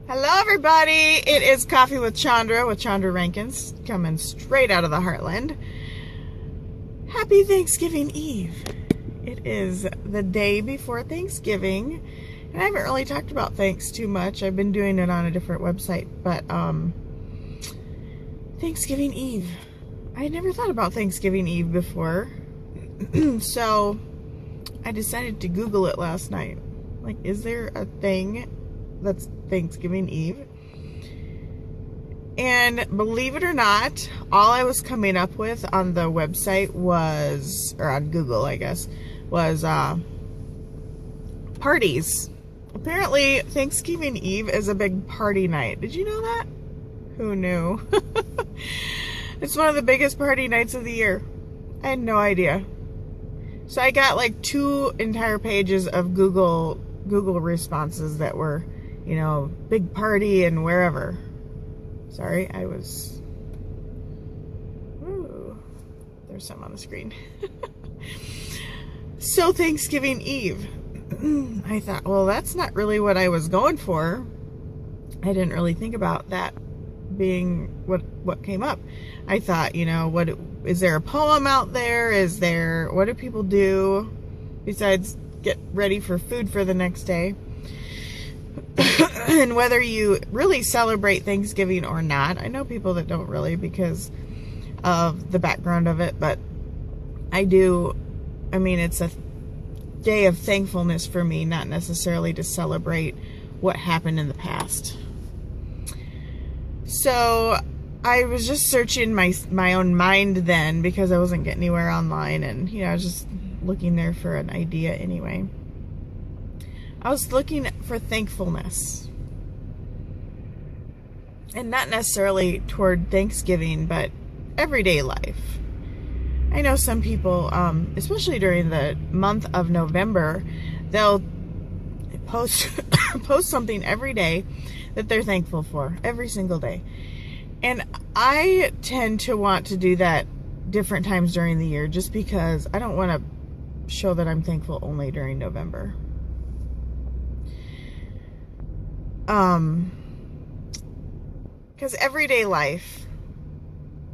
Hello everybody, it is Coffee with Chondra Rankins, coming straight out of the heartland. Happy Thanksgiving Eve. It is the day before Thanksgiving, and I haven't really talked about thanks too much. I've been doing it on a different website, but Thanksgiving Eve. I had never thought about Thanksgiving Eve before, so I decided to Google it last night. Like, is there a thing that's Thanksgiving Eve? And believe it or not, all I was coming up with on the website was, or on Google I guess, was parties. Apparently Thanksgiving Eve is a big party night. Did you know that? Who knew? It's one of the biggest party nights of the year. I had no idea. So I got like 2 entire pages of Google responses that were, you know, big party and wherever. Sorry, I was... Ooh, there's something on the screen. So Thanksgiving Eve. I thought, well, that's not really what I was going for. I didn't really think about that being what came up. I thought, you know, what is there a poem out there? Is there, what do people do besides get ready for food for the next day? And whether you really celebrate Thanksgiving or not. I know people that don't really because of the background of it, but I do. I mean, it's a day of thankfulness for me, not necessarily to celebrate what happened in the past. So I was just searching my own mind then because I wasn't getting anywhere online, and you know, I was just looking there for an idea anyway. I was looking for thankfulness, and not necessarily toward Thanksgiving, but everyday life. I know some people, especially during the month of November, they'll post post something every day that they're thankful for, every single day. And I tend to want to do that different times during the year just because I don't want to show that I'm thankful only during November. Because everyday life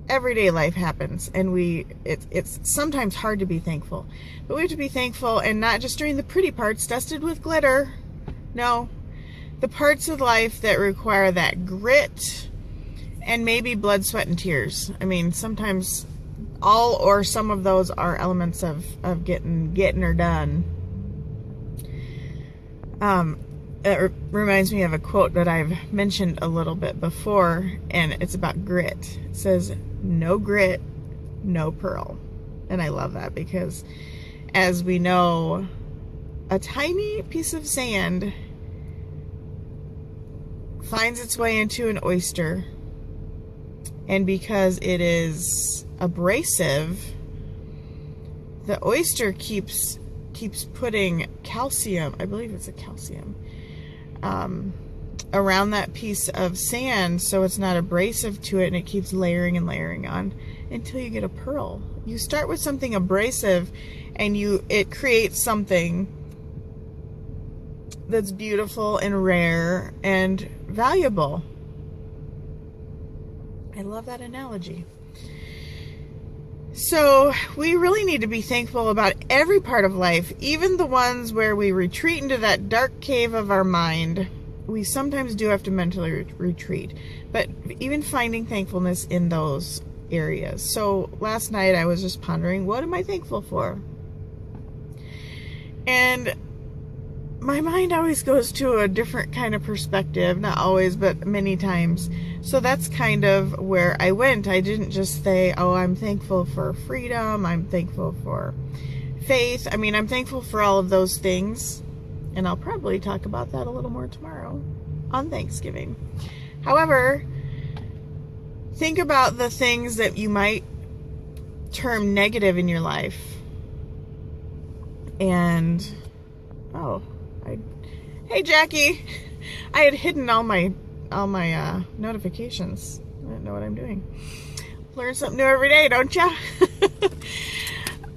happens, and it's sometimes hard to be thankful, but we have to be thankful, and not just during the pretty parts dusted with glitter. No, the parts of life that require that grit and maybe blood, sweat, and tears. I mean, sometimes all or some of those are elements of getting her done. It reminds me of a quote that I've mentioned a little bit before, and it's about grit. It says, "No grit, no pearl." And I love that because, as we know, a tiny piece of sand finds its way into an oyster, and because it is abrasive, the oyster keeps putting calcium, I believe it's a calcium, around that piece of sand so it's not abrasive to it, and it keeps layering and layering on until you get a pearl. You start with something abrasive and it creates something that's beautiful and rare and valuable. I love that analogy. So we really need to be thankful about every part of life, even the ones where we retreat into that dark cave of our mind. We sometimes do have to mentally retreat, but even finding thankfulness in those areas. So last night I was just pondering, what am I thankful for? And my mind always goes to a different kind of perspective. Not always, but many times. So that's kind of where I went. I didn't just say, oh, I'm thankful for freedom, I'm thankful for faith. I mean, I'm thankful for all of those things, and I'll probably talk about that a little more tomorrow on Thanksgiving. However, think about the things that you might term negative in your life. And, hey Jackie, I had hidden all my notifications. I don't know what I'm doing. Learn something new every day, don't ya?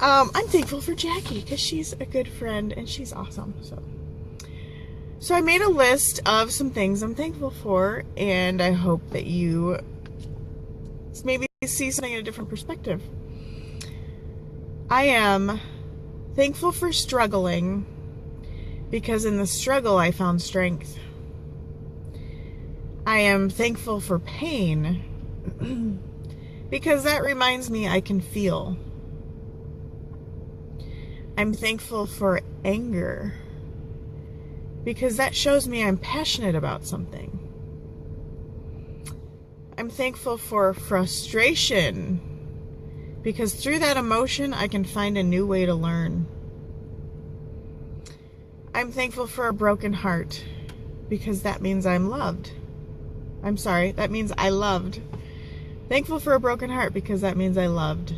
I'm thankful for Jackie because she's a good friend and she's awesome. So So I made a list of some things I'm thankful for, and I hope that you maybe see something in a different perspective. I am thankful for struggling, because in the struggle I found strength. I am thankful for pain because that reminds me I can feel. I'm thankful for anger because that shows me I'm passionate about something. I'm thankful for frustration because through that emotion I can find a new way to learn. I'm thankful for a broken heart because that means I'm loved. I'm sorry, that means I loved. Thankful for a broken heart because that means I loved.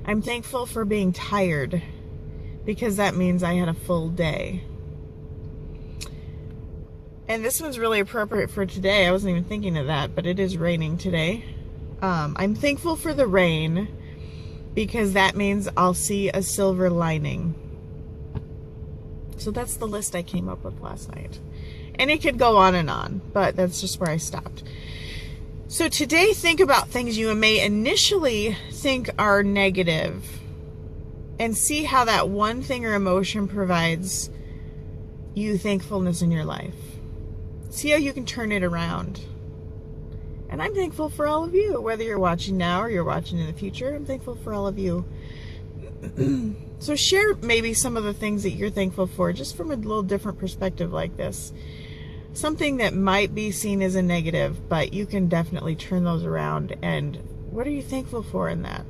I'm thankful for being tired because that means I had a full day. And this one's really appropriate for today. I wasn't even thinking of that, but it is raining today. I'm thankful for the rain because that means I'll see a silver lining. So that's the list I came up with last night. And it could go on, but that's just where I stopped. So today, think about things you may initially think are negative and see how that one thing or emotion provides you thankfulness in your life. See how you can turn it around. And I'm thankful for all of you, whether you're watching now or you're watching in the future. I'm thankful for all of you. So share maybe some of the things that you're thankful for, just from a little different perspective like this. Something that might be seen as a negative, but you can definitely turn those around. And what are you thankful for in that?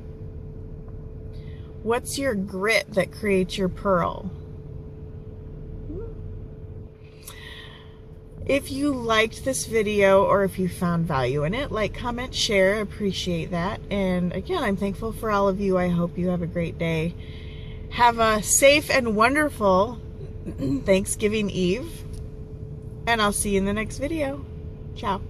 What's your grit that creates your pearl? If you liked this video or if you found value in it, like, comment, share, appreciate that. And again, I'm thankful for all of you. I hope you have a great day. Have a safe and wonderful Thanksgiving Eve. And I'll see you in the next video. Ciao.